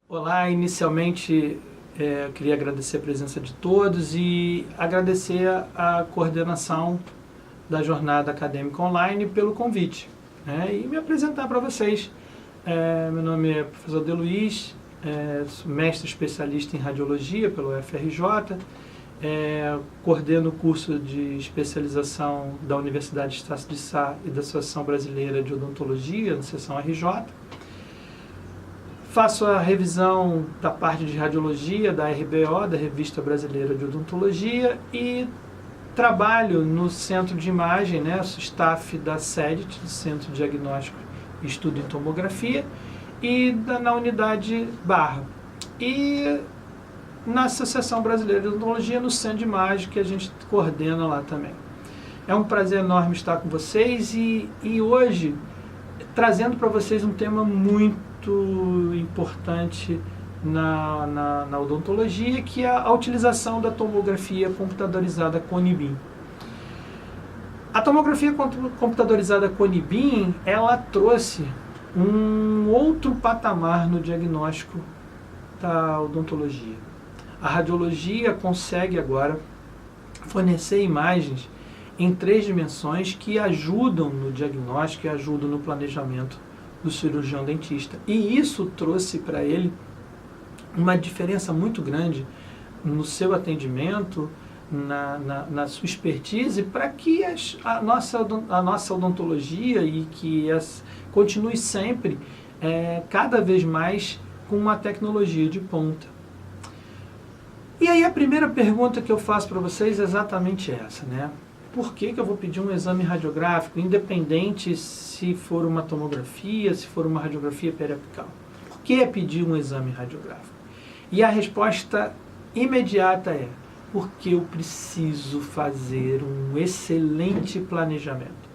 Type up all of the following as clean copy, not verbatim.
Olá, inicialmente eu queria agradecer a presença de todos e agradecer a coordenação da jornada acadêmica online pelo convite, né, e me apresentar para vocês. Meu nome é professor De Luiz, sou mestre especialista em radiologia pelo UFRJ, coordeno o curso de especialização da Universidade Estácio de Sá e da Associação Brasileira de Odontologia, na seção RJ. Faço a revisão da parte de radiologia da RBO, da Revista Brasileira de Odontologia, e trabalho no Centro de Imagem, né, sou staff da CEDIT, do Centro de Diagnóstico e Estudo em Tomografia, e na unidade Barra. E na Associação Brasileira de Odontologia, no Centro de Imagem, que a gente coordena lá também. É um prazer enorme estar com vocês e hoje trazendo para vocês um tema muito importante na odontologia, que é a utilização da tomografia computadorizada Cone-Beam. A tomografia computadorizada Cone-Beam, ela trouxe um outro patamar no diagnóstico da odontologia. A radiologia consegue agora fornecer imagens em 3 dimensões que ajudam no diagnóstico e ajudam no planejamento do cirurgião dentista. E isso trouxe para ele uma diferença muito grande no seu atendimento, na sua expertise, para que a nossa odontologia e que continue sempre, cada vez mais, com uma tecnologia de ponta. E aí a primeira pergunta que eu faço para vocês é exatamente essa, né? Por que eu vou pedir um exame radiográfico, independente se for uma tomografia, se for uma radiografia periapical? Por que pedir um exame radiográfico? E a resposta imediata é: porque eu preciso fazer um excelente planejamento.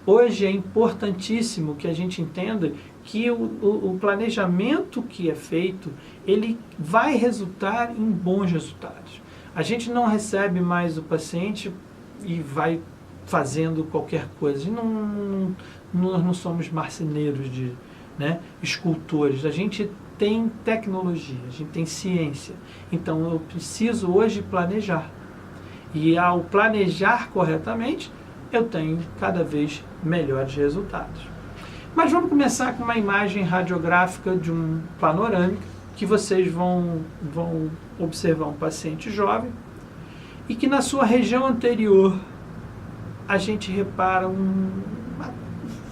Hoje é importantíssimo que a gente entenda que o planejamento que é feito, ele vai resultar em bons resultados. A gente não recebe mais o paciente e vai fazendo qualquer coisa. Nós não somos marceneiros, escultores. A gente tem tecnologia, a gente tem ciência. Então eu preciso hoje planejar. E ao planejar corretamente, eu tenho cada vez melhores resultados. Mas vamos começar com uma imagem radiográfica de um panorâmica, que vocês vão observar um paciente jovem, e que na sua região anterior a gente repara uma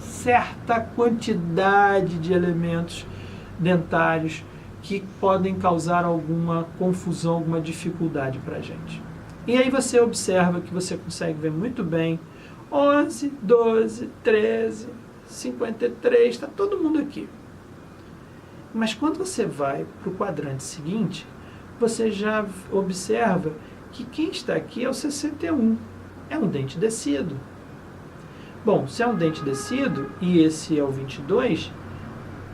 certa quantidade de elementos dentários que podem causar alguma confusão, alguma dificuldade para a gente. E aí você observa que você consegue ver muito bem 11, 12, 13, 53, está todo mundo aqui. Mas quando você vai para o quadrante seguinte, você já observa que quem está aqui é o 61, é um dente descido. Bom, se é um dente descido e esse é o 22,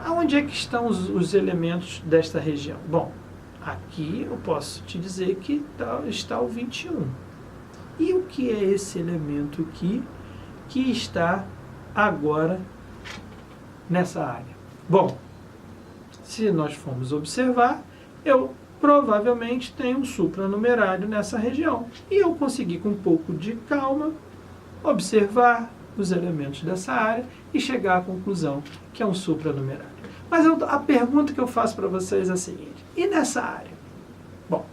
aonde é que estão os elementos desta região? Bom, aqui eu posso te dizer que está o 21. E o que é esse elemento aqui que está agora nessa área? Bom, se nós formos observar, eu provavelmente tenho um supranumerário nessa região. E eu consegui, com um pouco de calma, observar os elementos dessa área e chegar à conclusão que é um supranumerário. Mas a pergunta que eu faço para vocês é a seguinte: e nessa área? Bom,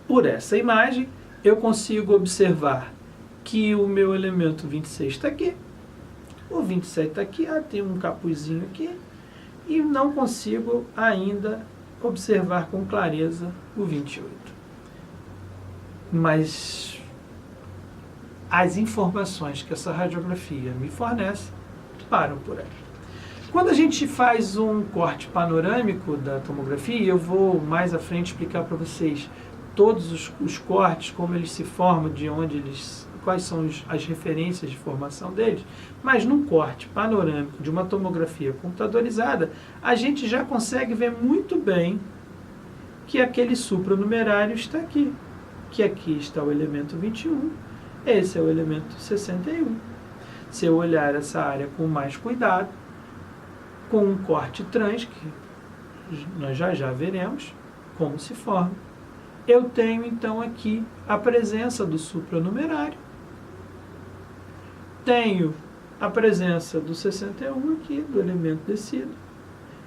por essa imagem, eu consigo observar que o meu elemento 26 está aqui, o 27 está aqui, tem um capuzinho aqui, e não consigo ainda observar com clareza o 28. Mas as informações que essa radiografia me fornece param por aí. Quando a gente faz um corte panorâmico da tomografia, eu vou mais à frente explicar para vocês todos os cortes, como eles se formam, de onde eles, quais são as referências de formação deles, mas num corte panorâmico de uma tomografia computadorizada, a gente já consegue ver muito bem que aquele supranumerário está aqui, que aqui está o elemento 21, esse é o elemento 61. Se eu olhar essa área com mais cuidado, com um corte trans, que nós já veremos como se forma, eu tenho então aqui a presença do supranumerário, tenho a presença do 61 aqui, do elemento descido,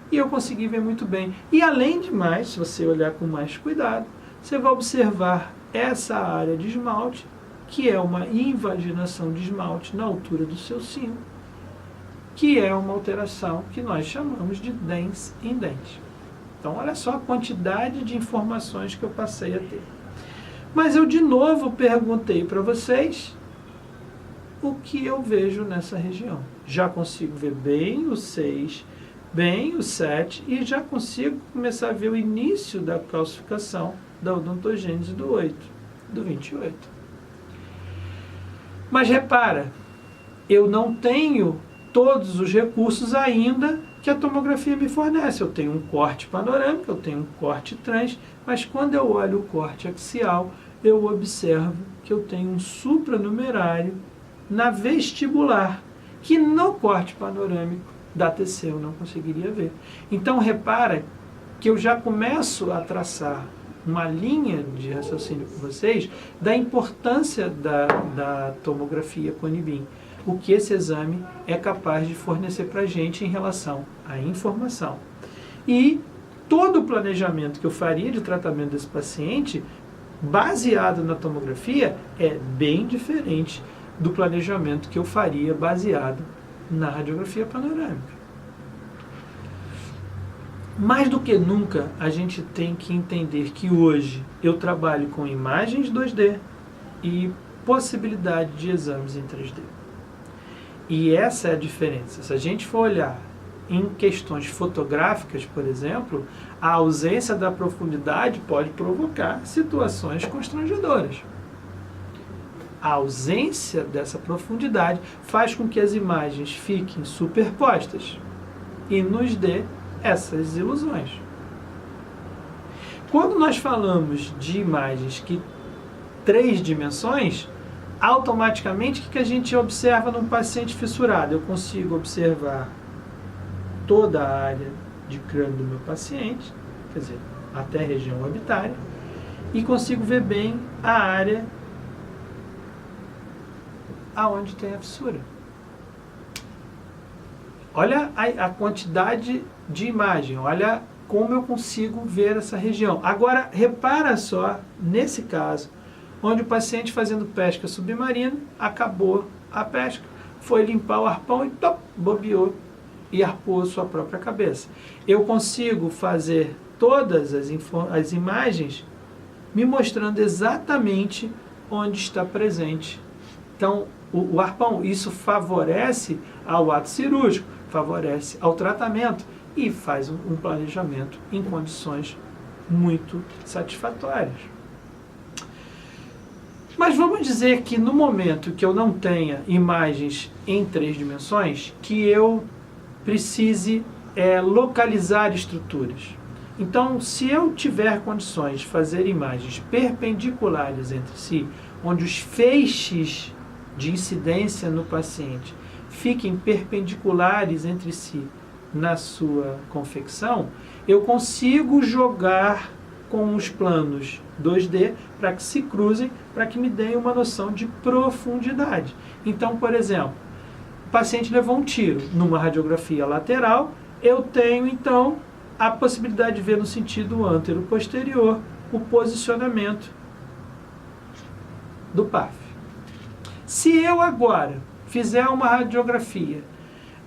e eu consegui ver muito bem. E além de mais, se você olhar com mais cuidado, você vai observar essa área de esmalte, que é uma invaginação de esmalte na altura do seu sino, que é uma alteração que nós chamamos de dens in dens. Então, olha só a quantidade de informações que eu passei a ter. Mas eu, de novo, perguntei para vocês o que eu vejo nessa região. Já consigo ver bem o 6, bem o 7, e já consigo começar a ver o início da calcificação da odontogênese do 8, do 28. Mas repara, eu não tenho todos os recursos ainda que a tomografia me fornece. Eu tenho um corte panorâmico, eu tenho um corte trans, mas quando eu olho o corte axial, eu observo que eu tenho um supranumerário na vestibular, que no corte panorâmico da TC eu não conseguiria ver. Então repara que eu já começo a traçar uma linha de raciocínio com vocês da importância da tomografia Cone-Beam, o que esse exame é capaz de fornecer para a gente em relação à informação. E todo o planejamento que eu faria de tratamento desse paciente, baseado na tomografia, é bem diferente do planejamento que eu faria baseado na radiografia panorâmica. Mais do que nunca, a gente tem que entender que hoje eu trabalho com imagens 2D e possibilidade de exames em 3D. E essa é a diferença. Se a gente for olhar em questões fotográficas, por exemplo, a ausência da profundidade pode provocar situações constrangedoras. A ausência dessa profundidade faz com que as imagens fiquem superpostas e nos dê essas ilusões. Quando nós falamos de imagens que 3 dimensões, automaticamente o que a gente observa num paciente fissurado? Eu consigo observar toda a área de crânio do meu paciente, quer dizer, até a região orbitária, e consigo ver bem a área aonde tem a fissura. Olha a quantidade de imagem, olha como eu consigo ver essa região. Agora, repara só, nesse caso, onde o paciente fazendo pesca submarina, acabou a pesca, foi limpar o arpão e top, bobeou e arpou sua própria cabeça. Eu consigo fazer todas as imagens me mostrando exatamente onde está presente. Então, o arpão, isso favorece ao ato cirúrgico, favorece ao tratamento e faz um planejamento em condições muito satisfatórias. Mas vamos dizer que no momento que eu não tenha imagens em 3 dimensões, que eu precise localizar estruturas. Então, se eu tiver condições de fazer imagens perpendiculares entre si, onde os feixes de incidência no paciente fiquem perpendiculares entre si na sua confecção, eu consigo jogar com os planos 2D para que se cruzem, para que me deem uma noção de profundidade. Então, por exemplo, o paciente levou um tiro numa radiografia lateral, eu tenho então a possibilidade de ver no sentido antero-posterior o posicionamento do PAF. Se eu agora fizer uma radiografia,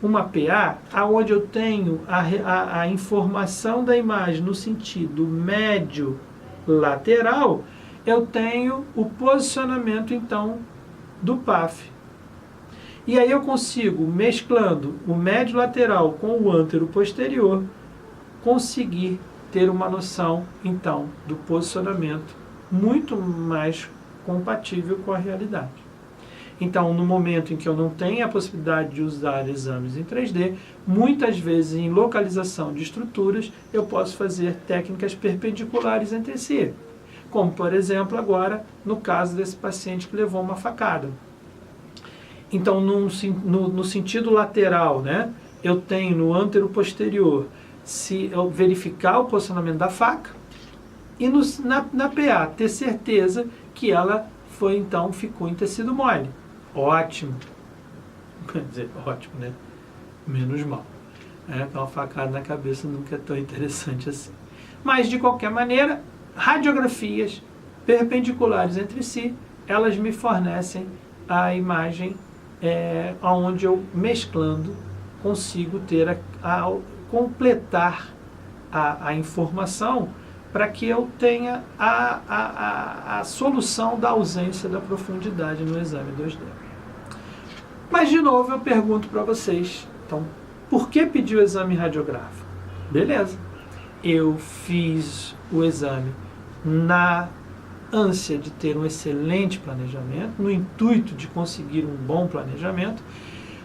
uma PA, onde eu tenho a informação da imagem no sentido médio lateral, eu tenho o posicionamento então do PAF. E aí eu consigo, mesclando o médio lateral com o antero posterior, conseguir ter uma noção então do posicionamento muito mais compatível com a realidade. Então, no momento em que eu não tenho a possibilidade de usar exames em 3D, muitas vezes em localização de estruturas, eu posso fazer técnicas perpendiculares entre si. Como, por exemplo, agora, no caso desse paciente que levou uma facada. Então, no sentido lateral, né, eu tenho no antero-posterior, se eu verificar o posicionamento da faca, e na PA, ter certeza que ela ficou em tecido mole. Ótimo. Quer dizer, ótimo, né? Menos mal. Uma facada na cabeça nunca é tão interessante assim. Mas, de qualquer maneira, radiografias perpendiculares entre si, elas me fornecem a imagem onde eu, mesclando, consigo ter completar a informação para que eu tenha a solução da ausência da profundidade no exame 2D. Mas, de novo, eu pergunto para vocês, então, por que pedir o exame radiográfico? Beleza, eu fiz o exame na ânsia de ter um excelente planejamento, no intuito de conseguir um bom planejamento,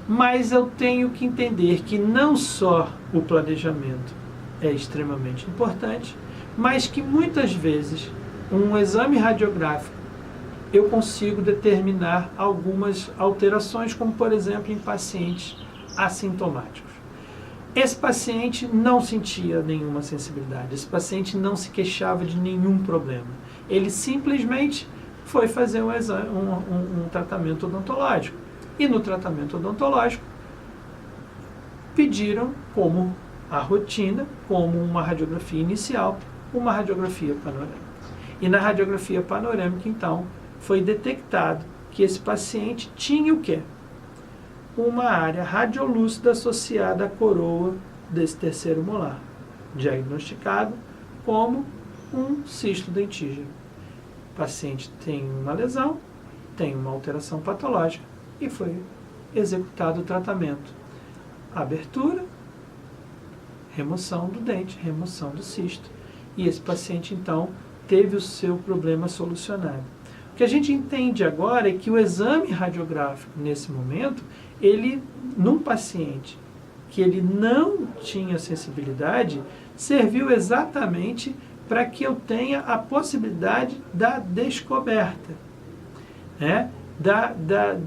mas eu tenho que entender que não só o planejamento é extremamente importante, mas que muitas vezes um exame radiográfico eu consigo determinar algumas alterações, como por exemplo em pacientes assintomáticos. Esse paciente não sentia nenhuma sensibilidade, esse paciente não se queixava de nenhum problema. Ele simplesmente foi fazer um tratamento odontológico. E no tratamento odontológico pediram como a rotina, como uma radiografia inicial, uma radiografia panorâmica. E na radiografia panorâmica, então, foi detectado que esse paciente tinha o quê? Uma área radiolúcida associada à coroa desse terceiro molar, diagnosticado como um cisto dentígeno. O paciente tem uma lesão, tem uma alteração patológica e foi executado o tratamento. Abertura, remoção do dente, remoção do cisto. E esse paciente, então, teve o seu problema solucionado. O que a gente entende agora é que o exame radiográfico, nesse momento, ele, num paciente que ele não tinha sensibilidade, serviu exatamente para que eu tenha a possibilidade da descoberta, né?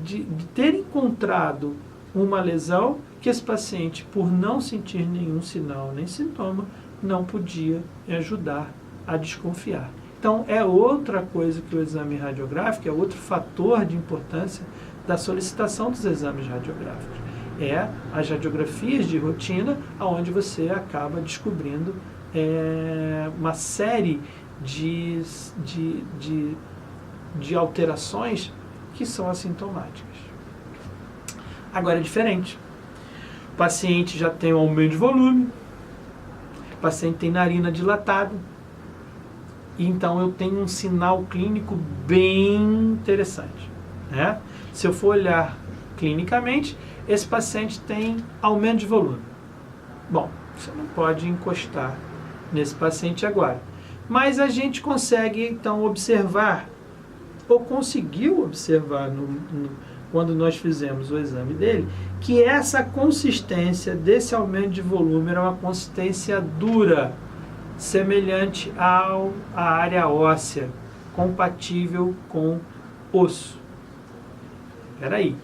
De ter encontrado uma lesão que esse paciente, por não sentir nenhum sinal nem sintoma, não podia ajudar a desconfiar. Então, é outra coisa que o exame radiográfico, é outro fator de importância da solicitação dos exames radiográficos. É as radiografias de rotina, onde você acaba descobrindo uma série de alterações que são assintomáticas. Agora é diferente. O paciente já tem um aumento de volume, o paciente tem narina dilatada, então eu tenho um sinal clínico bem interessante, né? Se eu for olhar clinicamente, esse paciente tem aumento de volume. Bom, você não pode encostar nesse paciente agora. Mas a gente consegue, então, observar, ou conseguiu observar, quando nós fizemos o exame dele, que essa consistência desse aumento de volume era uma consistência dura, semelhante à área óssea, compatível com osso. Espera aí,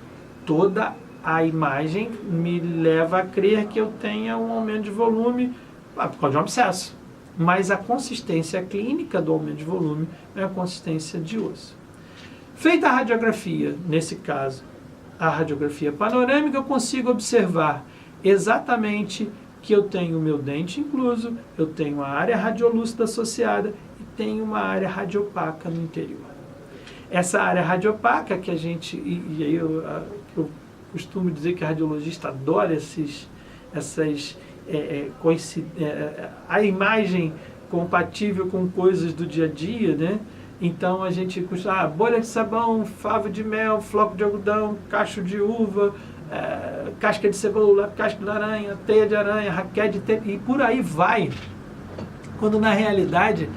toda a imagem me leva a crer que eu tenha um aumento de volume por causa de um abscesso. Mas a consistência clínica do aumento de volume é a consistência de osso. Feita a radiografia, nesse caso, a radiografia panorâmica, eu consigo observar exatamente que eu tenho o meu dente incluso, eu tenho a área radiolúcida associada e tenho uma área radiopaca no interior. Essa área radiopaca que a gente, e aí eu costumo dizer que a radiologista adora a imagem compatível com coisas do dia a dia, né? Então a gente costuma, bolha de sabão, favo de mel, floco de algodão, cacho de uva, casca de cebola, casca de aranha, teia de aranha, raquete de teia, e por aí vai. Quando na realidade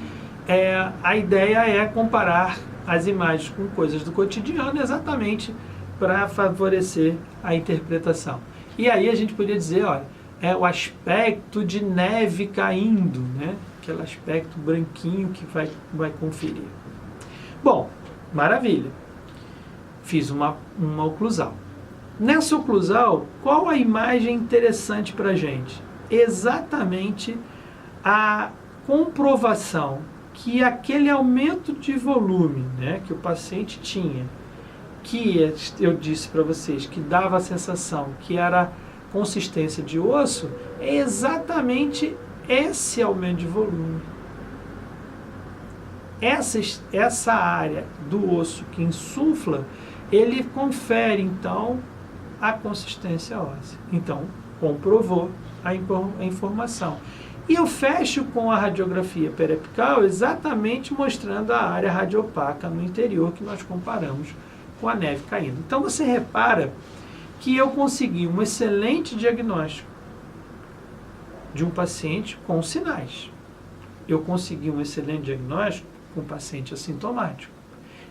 a ideia é comparar as imagens com coisas do cotidiano exatamente para favorecer a interpretação. E aí a gente podia dizer, olha, é o aspecto de neve caindo, né? Aquele aspecto branquinho que vai conferir. Bom, maravilha. Fiz uma oclusal. Nessa oclusal, qual a imagem interessante para a gente? Exatamente a comprovação que aquele aumento de volume, né, que o paciente tinha, que eu disse para vocês que dava a sensação que era consistência de osso, é exatamente esse aumento de volume. Essa área do osso que insufla, ele confere então a consistência óssea. Então, comprovou a informação. E eu fecho com a radiografia periapical exatamente mostrando a área radiopaca no interior que nós comparamos com a neve caindo. Então você repara que eu consegui um excelente diagnóstico de um paciente com sinais. Eu consegui um excelente diagnóstico com um paciente assintomático.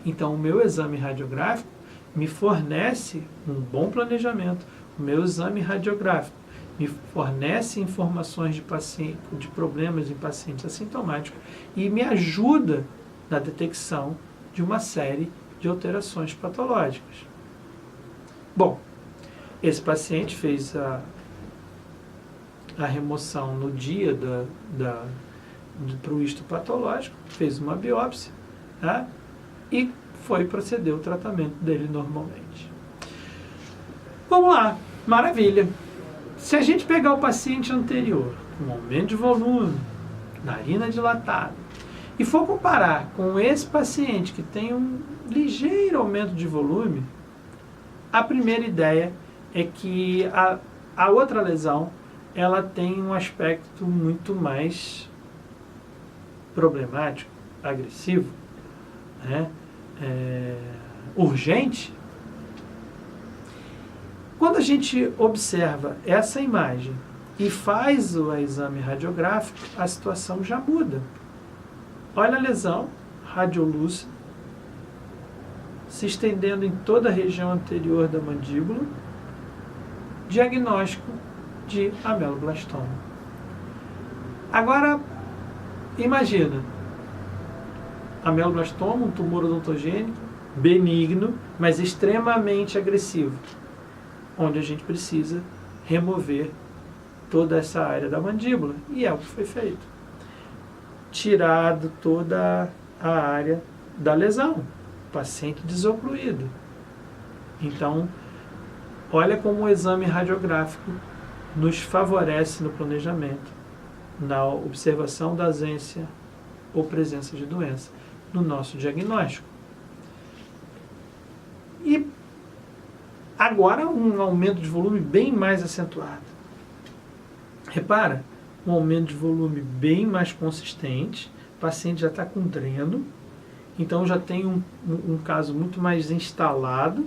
Então o meu exame radiográfico me fornece um bom planejamento. O meu exame radiográfico me fornece informações de problemas em pacientes assintomáticos e me ajuda na detecção de uma série de alterações patológicas. Bom, esse paciente fez a remoção no dia para o histopatológico, fez uma biópsia, tá? E proceder o tratamento dele normalmente. Vamos lá, maravilha. Se a gente pegar o paciente anterior, com aumento de volume, narina dilatada, e for comparar com esse paciente que tem um ligeiro aumento de volume, a primeira ideia é que a outra lesão ela tem um aspecto muito mais problemático, agressivo, né? Urgente. Quando a gente observa essa imagem e faz o exame radiográfico, a situação já muda. Olha a lesão radiolúcida, se estendendo em toda a região anterior da mandíbula, diagnóstico de ameloblastoma. Agora, imagina, ameloblastoma, um tumor odontogênico, benigno, mas extremamente agressivo, onde a gente precisa remover toda essa área da mandíbula, e é o que foi feito. Tirado toda a área da lesão, paciente desocluído. Então, olha como o exame radiográfico nos favorece no planejamento, na observação da ausência ou presença de doença, no nosso diagnóstico. E agora um aumento de volume bem mais acentuado. Repara, um aumento de volume bem mais consistente, o paciente já está com dreno, então já tem um caso muito mais instalado.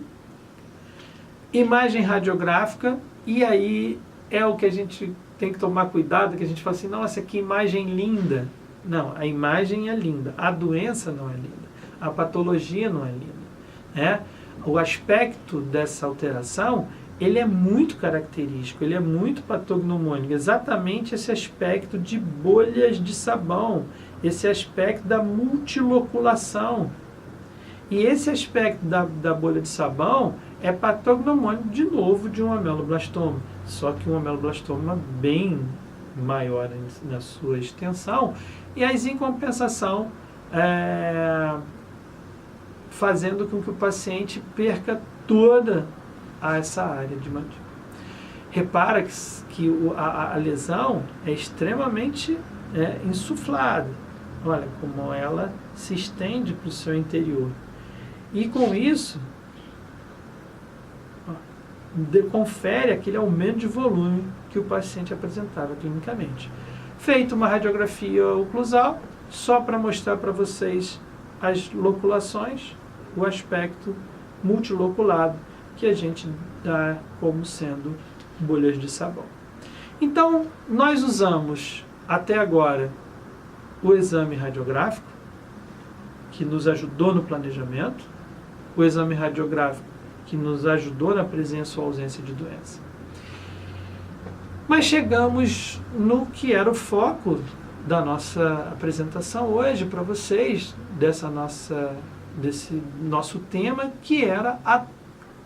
Imagem radiográfica, e aí é o que a gente tem que tomar cuidado, que a gente fala assim, nossa, que imagem linda. Não, a imagem é linda, a doença não é linda, a patologia não é linda, né? O aspecto dessa alteração, ele é muito característico, ele é muito patognomônico, exatamente esse aspecto de bolhas de sabão, esse aspecto da multiloculação. E esse aspecto da bolha de sabão é patognomônico, de novo, de um ameloblastoma, só que um ameloblastoma bem maior na sua extensão, e aí, em compensação, fazendo com que o paciente perca toda essa área de mandíbula. Repara que a lesão é extremamente insuflada. Olha como ela se estende para o seu interior. E com isso, confere aquele aumento de volume que o paciente apresentava clinicamente. Feita uma radiografia oclusal, só para mostrar para vocês as loculações, o aspecto multiloculado, que a gente dá como sendo bolhas de sabão. Então, nós usamos até agora o exame radiográfico, que nos ajudou no planejamento, o exame radiográfico que nos ajudou na presença ou ausência de doença. Mas chegamos no que era o foco da nossa apresentação hoje para vocês, desse nosso tema, que era a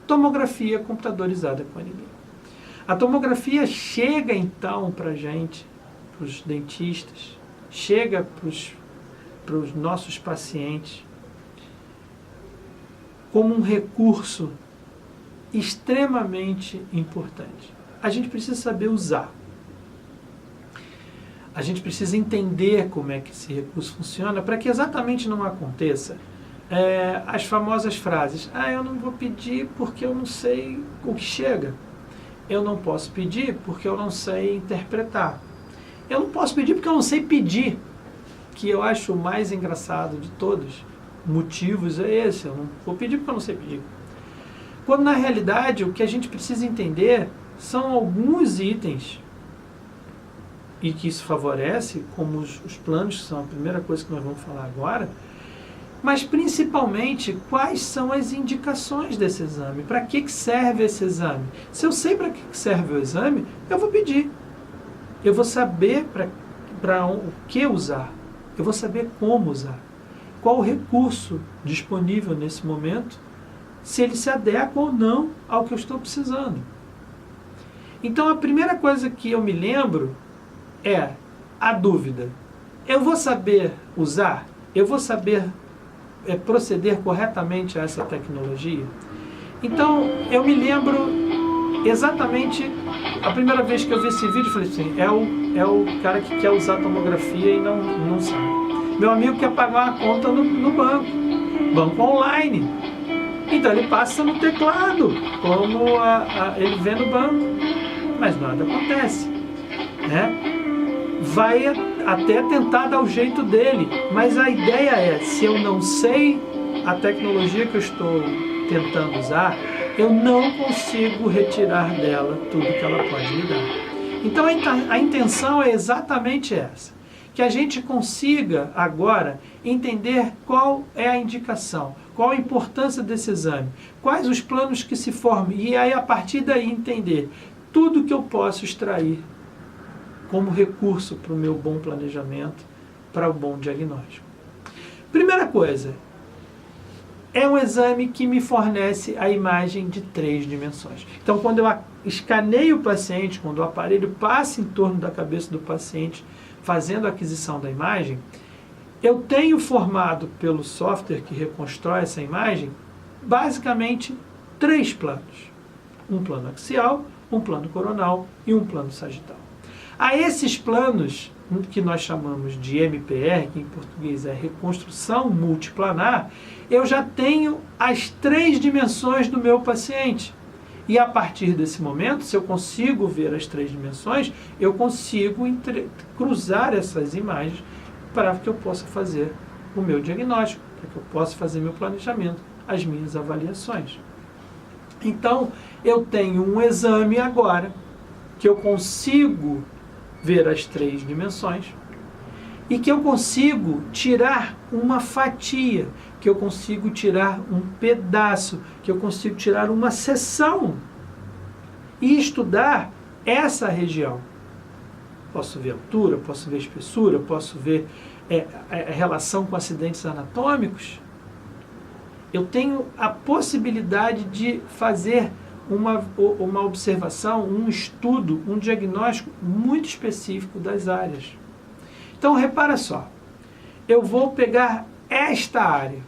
tomografia computadorizada com anemia. A tomografia chega então para a gente, para os dentistas, chega para os nossos pacientes, como um recurso extremamente importante. A gente precisa saber usar. A gente precisa entender como é que esse recurso funciona para que exatamente não aconteça as famosas frases: eu não vou pedir porque eu não sei o que chega. Eu não posso pedir porque eu não sei interpretar. Eu não posso pedir porque eu não sei pedir, que eu acho o mais engraçado de todos. Motivos é esse: eu não vou pedir porque eu não sei pedir. Quando na realidade o que a gente precisa entender são alguns itens, e que isso favorece, como os planos, que são a primeira coisa que nós vamos falar agora, mas principalmente quais são as indicações desse exame, para que serve esse exame. Se eu sei para que serve o exame, eu vou pedir. Eu vou saber para o que usar, eu vou saber como usar, qual o recurso disponível nesse momento, se ele se adequa ou não ao que eu estou precisando. Então a primeira coisa que eu me lembro é a dúvida: eu vou saber usar? Eu vou saber proceder corretamente a essa tecnologia? Então eu me lembro exatamente a primeira vez que eu vi esse vídeo. Falei assim: é o cara que quer usar tomografia e não sabe. Meu amigo quer pagar uma conta no banco online. Então ele passa no teclado, como ele vê no banco, mas nada acontece, né? Vai até tentar dar o jeito dele, mas a ideia é: se eu não sei a tecnologia que eu estou tentando usar, eu não consigo retirar dela tudo que ela pode me dar. Então a intenção é exatamente essa: que a gente consiga agora entender qual é a indicação, qual a importância desse exame, quais os planos que se formam, e aí a partir daí entender tudo que eu posso extrair como recurso para o meu bom planejamento, para o bom diagnóstico. Primeira coisa, é um exame que me fornece a imagem de 3 dimensões. Então, quando eu escaneio o paciente, quando o aparelho passa em torno da cabeça do paciente, fazendo a aquisição da imagem, eu tenho formado pelo software que reconstrói essa imagem, basicamente 3 planos. Um plano axial, um plano coronal e um plano sagital. A esses planos, que nós chamamos de MPR, que em português é reconstrução multiplanar, eu já tenho as 3 dimensões do meu paciente. E a partir desse momento, se eu consigo ver as 3 dimensões, eu consigo cruzar essas imagens para que eu possa fazer o meu diagnóstico, para que eu possa fazer meu planejamento, as minhas avaliações. Então, eu tenho um exame agora que eu consigo ver as 3 dimensões e que eu consigo tirar uma fatia, que eu consigo tirar um pedaço, que eu consigo tirar uma seção e estudar essa região. Posso ver altura, posso ver espessura, posso ver a relação com acidentes anatômicos. Eu tenho a possibilidade de fazer uma observação, um estudo, um diagnóstico muito específico das áreas. Então, repara só, eu vou pegar esta área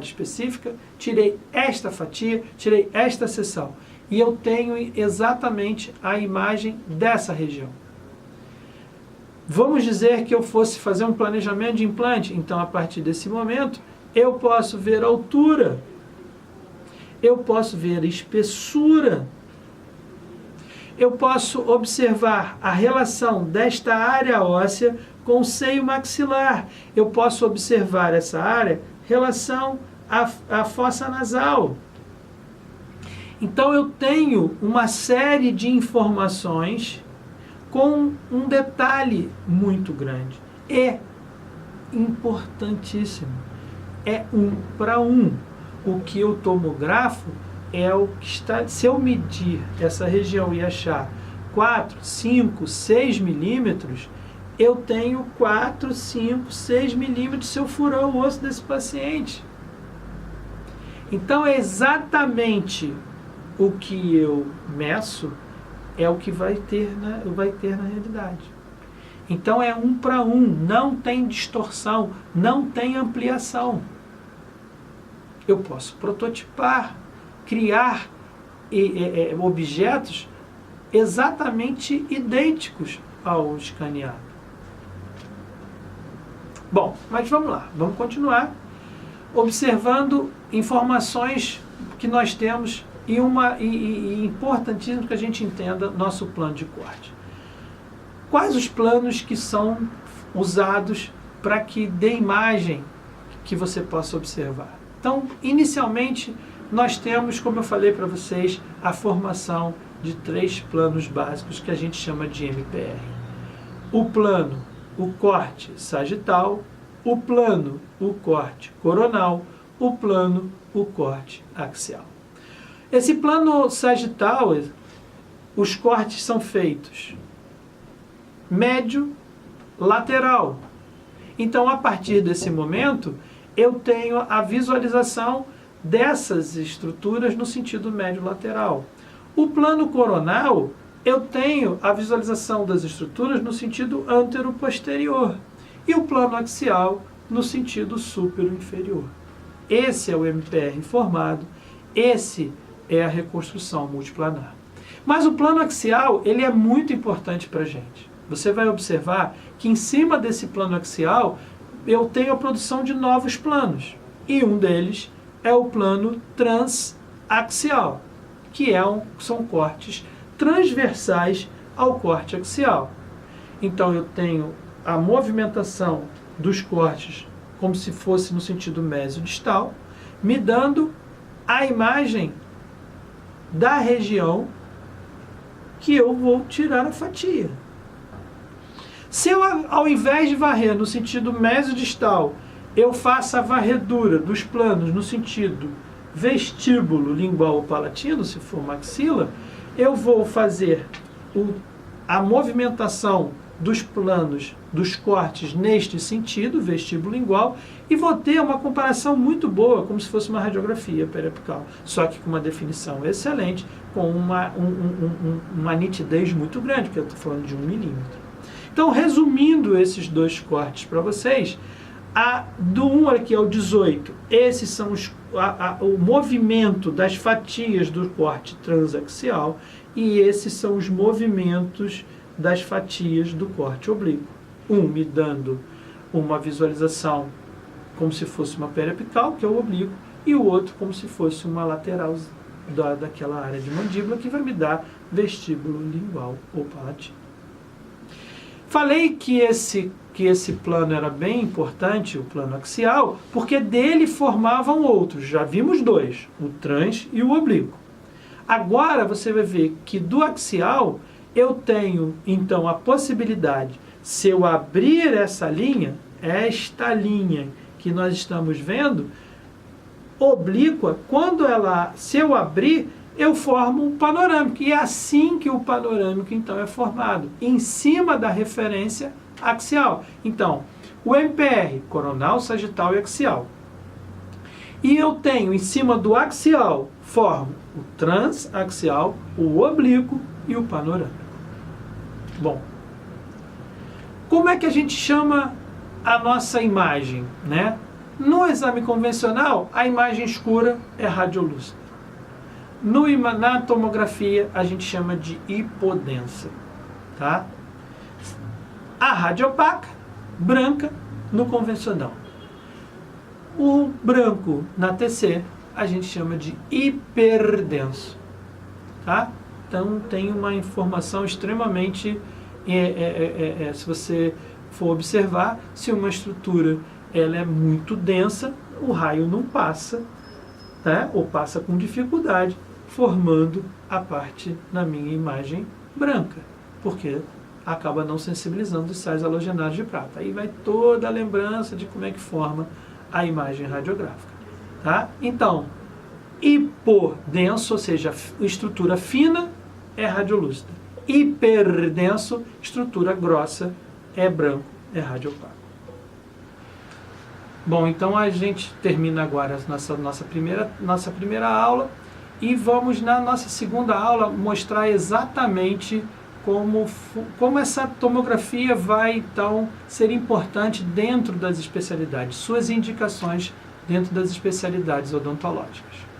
específica, tirei esta fatia, tirei esta seção, e eu tenho exatamente a imagem dessa região. Vamos dizer que eu fosse fazer um planejamento de implante, então a partir desse momento eu posso ver a altura, eu posso ver a espessura, eu posso observar a relação desta área óssea com o seio maxilar, eu posso observar essa área em relação à fossa nasal. Então eu tenho uma série de informações com um detalhe muito grande. É importantíssimo. É 1 para 1. O que eu tomografo é o que está... Se eu medir essa região e achar 4, 5, 6 milímetros, eu tenho 4, 5, 6 milímetros se eu furar o osso desse paciente. Então, é exatamente o que eu meço é o que vai ter na realidade. Então, é 1 para 1, não tem distorção, não tem ampliação. Eu posso prototipar, criar objetos exatamente idênticos ao escaneado. Bom, mas vamos lá, vamos continuar observando informações que nós temos e importantíssimo que a gente entenda nosso plano de corte. Quais os planos que são usados para que dê imagem que você possa observar? Então, inicialmente, nós temos, como eu falei para vocês, a formação de 3 planos básicos que a gente chama de MPR. O plano, o corte sagital, o plano, o corte coronal, o plano, o corte axial. Esse plano sagital, os cortes são feitos médio, lateral. Então, a partir desse momento, eu tenho a visualização dessas estruturas no sentido médio-lateral. O plano coronal, eu tenho a visualização das estruturas no sentido antero-posterior. E o plano axial no sentido supero-inferior. Esse é o MPR formado, esse é a reconstrução multiplanar. Mas o plano axial, ele é muito importante para a gente. Você vai observar que em cima desse plano axial, eu tenho a produção de novos planos. E um deles é o plano transaxial, que são cortes transversais ao corte axial. Então, eu tenho a movimentação dos cortes como se fosse no sentido mesodistal, me dando a imagem da região que eu vou tirar a fatia. Se eu, ao invés de varrer no sentido mesodistal, eu faço a varredura dos planos no sentido vestíbulo lingual ou palatino, se for maxila, eu vou fazer a movimentação dos planos, dos cortes neste sentido, vestíbulo lingual, e vou ter uma comparação muito boa, como se fosse uma radiografia periapical, só que com uma definição excelente, com uma nitidez muito grande, porque eu estou falando de 1 milímetro. Então, resumindo esses 2 cortes para vocês, do 1 aqui ao 18, esses são o movimento das fatias do corte transaxial, e esses são os movimentos das fatias do corte oblíquo. Um me dando uma visualização como se fosse uma periapical, que é o oblíquo, e o outro como se fosse uma lateral daquela área de mandíbula, que vai me dar vestíbulo lingual ou palatino. Falei que esse plano era bem importante, o plano axial, porque dele formavam outros. Já vimos 2, o trans e o oblíquo. Agora você vai ver que do axial eu tenho, então, a possibilidade, se eu abrir essa linha, esta linha que nós estamos vendo, oblíqua, se eu abrir, eu formo um panorâmico. E é assim que o panorâmico, então, é formado, em cima da referência axial. Então, o MPR, coronal, sagital e axial. E eu tenho, em cima do axial, formo o transaxial, o oblíquo e o panorâmico. Bom, como é que a gente chama a nossa imagem, né? No exame convencional, a imagem escura é radiolúcida. Na tomografia, a gente chama de hipodensa, tá? A radiopaca, branca, no convencional. O branco na TC, a gente chama de hiperdenso, tá? Então, tem uma informação extremamente... se você for observar, se uma estrutura ela é muito densa, o raio não passa, tá? Ou passa com dificuldade, formando a parte, na minha imagem, branca, porque acaba não sensibilizando os sais halogenados de prata. Aí vai toda a lembrança de como é que forma a imagem radiográfica. Tá? Então, hipodenso, ou seja, estrutura fina, é radiolúcida. Hiperdenso, estrutura grossa, é branco, é radiopaco. Bom, então a gente termina agora a nossa primeira aula e vamos na nossa segunda aula mostrar exatamente como essa tomografia vai então ser importante dentro das especialidades, suas indicações dentro das especialidades odontológicas.